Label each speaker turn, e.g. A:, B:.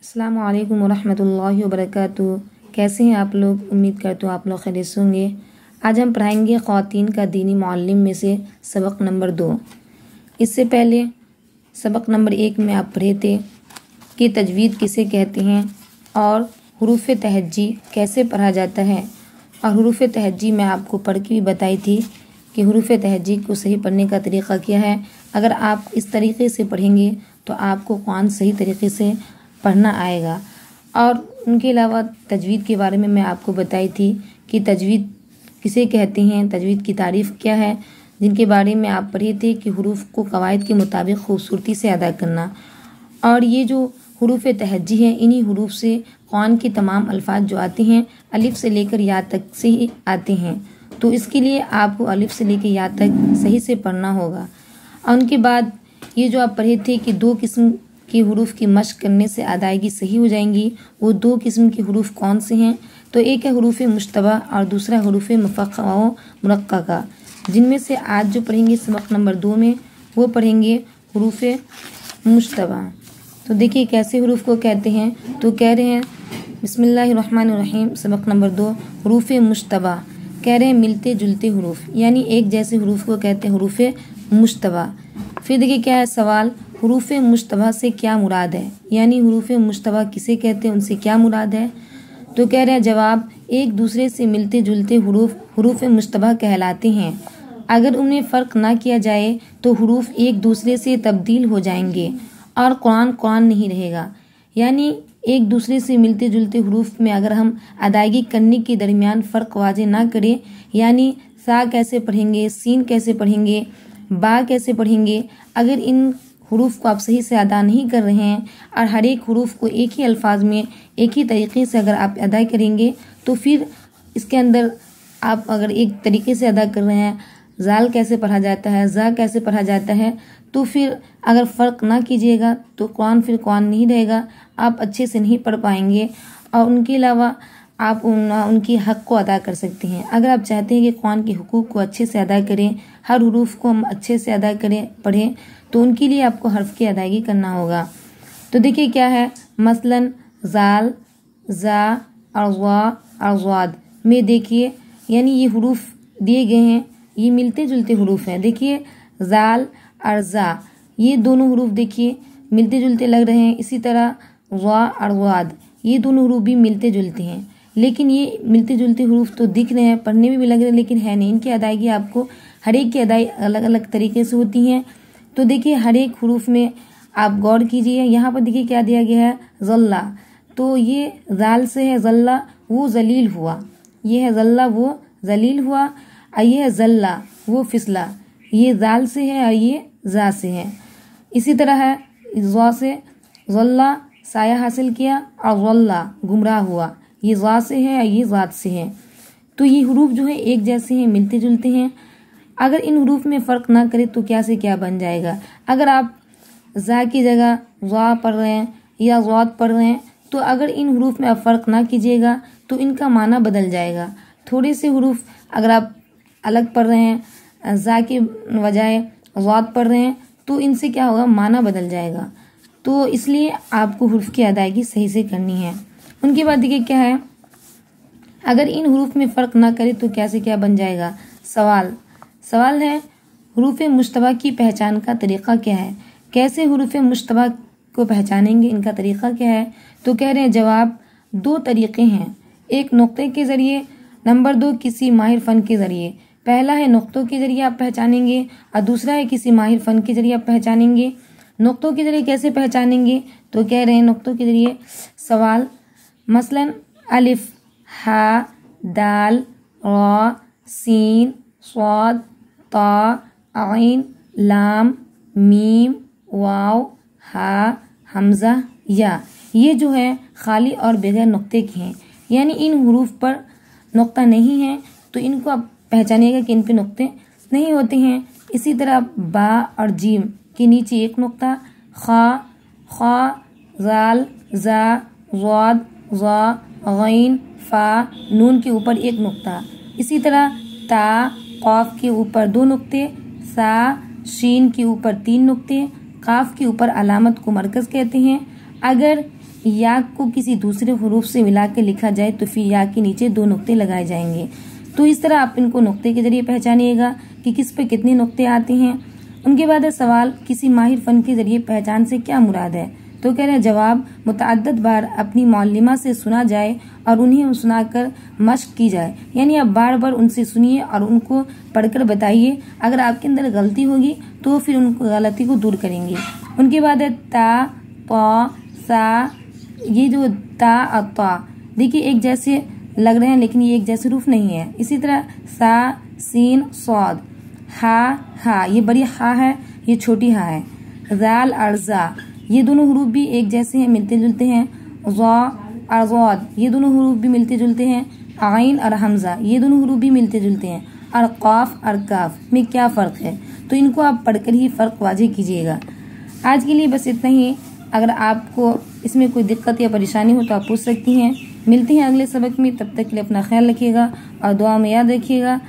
A: अस्सलामु अलैकुम वरहमतुल्लाहि वबरकातुहू। कैसे हैं आप लोग? उम्मीद करते हो आप लोग खैरियत से होंगे। आज हम पढ़ाएंगे ख़वातीन का दीनी मुअल्लिम में से सबक नंबर 2। इससे पहले सबक नंबर 1 में आप पढ़े थे कि तजवीद किसे कहते हैं और हुरूफ़ तहज्जी कैसे पढ़ा जाता है। और हुरूफ़ तहज्जी मैं आपको पढ़ के भी बताई थी कि हुरूफ़ तहज्जी को सही पढ़ने का तरीक़ा क्या है। अगर आप इस तरीक़े से पढ़ेंगे तो आपको कुरान सही तरीक़े से पढ़ना आएगा। और उनके अलावा तजवीद के बारे में मैं आपको बताई थी कि तजवीद किसे कहते हैं, तजवीद की तारीफ़ क्या है, जिनके बारे में आप पढ़े थे कि हुरूफ़ को कवायद के मुताबिक खूबसूरती से अदा करना। और ये जो हुरूफ़ तहज्जी है, इन्हीं हुरूफ़ से कुरान के तमाम अल्फाज जो आते हैं अलिफ से लेकर या तक से ही आते हैं। तो इसके लिए आपको अलिफ से लेकर या तक सही से पढ़ना होगा। और उनके बाद ये जो आप पढ़े थे कि 2 किस्म की हुरूफ़ की मश्क करने से अदायगी सही हो जाएंगी। वो 2 किस्म के हुरूफ़ कौन से हैं? तो एक है हुरूफ़ मुश्तबा और दूसरा हुरूफ़ मुफ़ख्ख़ा व मुरक्क़क़ा, जिनमें से आज जो पढ़ेंगे सबक नंबर 2 में वो पढ़ेंगे हुरूफ़ मुश्तबा। तो देखिए कैसे हुरूफ़ को कहते हैं। तो कह रहे हैं बिस्मिल्लाहिर्रहमानिर्रहीम। सबक नंबर 2 हुरूफ़ मुश्तबा। कह रहे हैं मिलते जुलते हुरूफ़, यानी एक जैसे हुरूफ़ को कहते हैं हुरूफ़ मुश्तबा। फिर देखिए क्या है सवाल, हुरूफ़ मुश्तबा से क्या मुराद है, यानी हुरूफ़ मुश्तबा किसे कहते हैं, उनसे क्या मुराद है। तो कह रहे हैं जवाब, एक दूसरे से मिलते जुलते हुरूफ़ मुश्तबा कहलाते हैं। अगर उन्हें फ़र्क ना किया जाए तो हुरूफ़ एक दूसरे से तब्दील हो जाएंगे और कुरान नहीं रहेगा। यानी एक दूसरे से मिलते जुलते हुरूफ़ में अगर हम अदायगी करने के दरमियान फ़र्क वाज़े ना करें, यानी सा कैसे पढ़ेंगे, सीन कैसे पढ़ेंगे, बा कैसे पढ़ेंगे, अगर इन हुरूफ़ को आप सही से अदा नहीं कर रहे हैं और हर एक हुरूफ़ को एक ही अल्फाज में एक ही तरीक़े से अगर आप अदा करेंगे तो फिर इसके अंदर आप अगर एक तरीक़े से अदा कर रहे हैं, ज़ाल कैसे पढ़ा जाता है, ज़ा कैसे पढ़ा जाता है, तो फिर अगर फ़र्क ना कीजिएगा तो कुरान नहीं रहेगा, आप अच्छे से नहीं पढ़ पाएंगे। और उनके अलावा आप उनकी हक़ को अदा कर सकते हैं। अगर आप चाहते हैं कि कुरान के हुकूक़ को अच्छे से अदा करें, हर हुरूफ़ को हम अच्छे से अदा करें, पढ़ें, तो उनके लिए आपको हर्फ की अदायगी करना होगा। तो देखिए क्या है, मसलन ज़ाल, ज़ा और ज़ा और ज़ाद में देखिए, यानी ये हुरूफ़ दिए गए हैं, ये मिलते जुलते हुरूफ़ हैं। देखिए ज़ाल और ज़ा, ये दोनों हुरूफ़ देखिए मिलते जुलते लग रहे हैं। इसी तरह ज़ा और ज़ाद, ये दोनों हुरूफ़ भी मिलते जुलते हैं। लेकिन ये मिलते जुलते हुरूफ़ तो दिख रहे हैं, पढ़ने में भी लग रहे हैं, लेकिन है नहीं। इनकी अदायगी आपको हर एक की अदायगी अलग अलग तरीके से होती हैं। तो देखिए हर एक हुरूफ़ में आप गौर कीजिए। यहाँ पर देखिए क्या दिया गया है, ज़ल्ला। तो ये ज़ाल से है ज़ल्ला, वो ज़लील हुआ। ये है ज़ल्ला, वो ज़लील हुआ। और ये है ज़ल्ला, वो फिसला। ये ज़ाल से है और ये ज़ा से है। इसी तरह है ज़ा से, ज़ल्ला साया हासिल किया और ज़ल्ला गुमराह हुआ। ये ज़ा से है और ये ज़ात से है। तो ये हुरूफ़ जो है एक जैसे हैं, मिलते जुलते हैं। अगर इन हुरूफ़ में फ़र्क ना करें तो क्या से क्या बन जाएगा। अगर आप ज़ा की जगह ज़ा पढ़ रहे हैं या ज़ात पढ़ रहे हैं, तो अगर इन हुरूफ़ में आप फ़र्क ना कीजिएगा तो इनका माना बदल जाएगा। थोड़े से हुरूफ़ अगर आप अलग पढ़ रहे हैं, ज़ा के बजाय ज़ात पढ़ रहे हैं, तो इनसे क्या होगा, माना बदल जाएगा। तो इसलिए आपको हुरूफ़ की अदायगी सही से करनी है। उनके बाद देखिए क्या है, अगर इन हुरूफ़ में फ़र्क ना करें तो क्या से क्या बन जाएगा। सवाल है हुरूफ़ मुश्तबा की पहचान का तरीक़ा क्या है। कैसे हुरूफ़ मुश्तबा को पहचानेंगे, इनका तरीक़ा क्या है। तो कह रहे हैं जवाब, 2 तरीक़े हैं, एक नुक्ते के ज़रिए, नंबर 2 किसी माहिर फ़न के ज़रिए। पहला है नुक्तों के ज़रिए आप पहचानेंगे और दूसरा है किसी माहिर फ़न के ज़रिए आप पहचानेंगे। नुक्तों के ज़रिए कैसे पहचानेंगे, तो कह रहे हैं नुक्तों के ज़रिए सवाल, मसलन अलिफ, हा, दाल, रा, सीन, स्वाद, ता, आइन, लाम, मीम, वाव, हा, हमज़ा, या, ये जो है खाली और बगैर नुक्ते के हैं। यानी इन हुरूफ़ पर नुक्ता नहीं है तो इनको आप पहचानिएगा कि इन पे नुक्ते नहीं होते हैं। इसी तरह बा और जीम के नीचे एक नुक्ता, खा, ज़ाल, ज़ा, ज़ाद, ज़ा, गैन, फ़ा, नून के ऊपर एक नुक्ता। इसी तरह ता, क़ाफ के ऊपर 2 नुक्ते, सा, शीन के ऊपर 3 नुक्ते, काफ के ऊपर अलामत को मरकज़ कहते हैं। अगर या को किसी दूसरे हरूफ से मिला के लिखा जाए तो फिर या के नीचे 2 नुक्ते लगाए जाएंगे। तो इस तरह आप इनको नुक्ते के जरिए पहचानिएगा कि किस पे कितने नुक्ते आते हैं। उनके बाद है सवाल, किसी माहिर फन के जरिए पहचान से क्या मुराद है? तो कह रहे हैं जवाब, मुतअद्दिद बार अपनी मौल्लिमा से सुना जाए और उन्हें सुनाकर मश्क की जाए, यानी आप बार बार उनसे सुनिए और उनको पढ़कर बताइए। अगर आपके अंदर गलती होगी तो फिर उन गलती को दूर करेंगे। उनके बाद है ता, ता, सा। ये जो ता और ता देखिए एक जैसे लग रहे हैं लेकिन ये एक जैसे रूफ नहीं है। इसी तरह सा, सीन, सौद, हा, ये बड़ी हा है, ये छोटी हा है। जाल और जा, ये दोनों हरूफ भी एक जैसे हैं, मिलते जुलते हैं। ज़ा और ज़ाद, ये दोनों हरूफ भी मिलते जुलते हैं। आइन और हमजा, ये दोनों हरूफ भी मिलते जुलते हैं। और काफ और काफ में क्या फ़र्क है? तो इनको आप पढ़कर ही फ़र्क वाज़ेह कीजिएगा। आज के लिए बस इतना ही। अगर आपको इसमें कोई दिक्कत या परेशानी हो तो आप पूछ सकती हैं। मिलते हैं अगले सबक में, तब तक के लिए अपना ख्याल रखिएगा और दुआ में याद रखिएगा।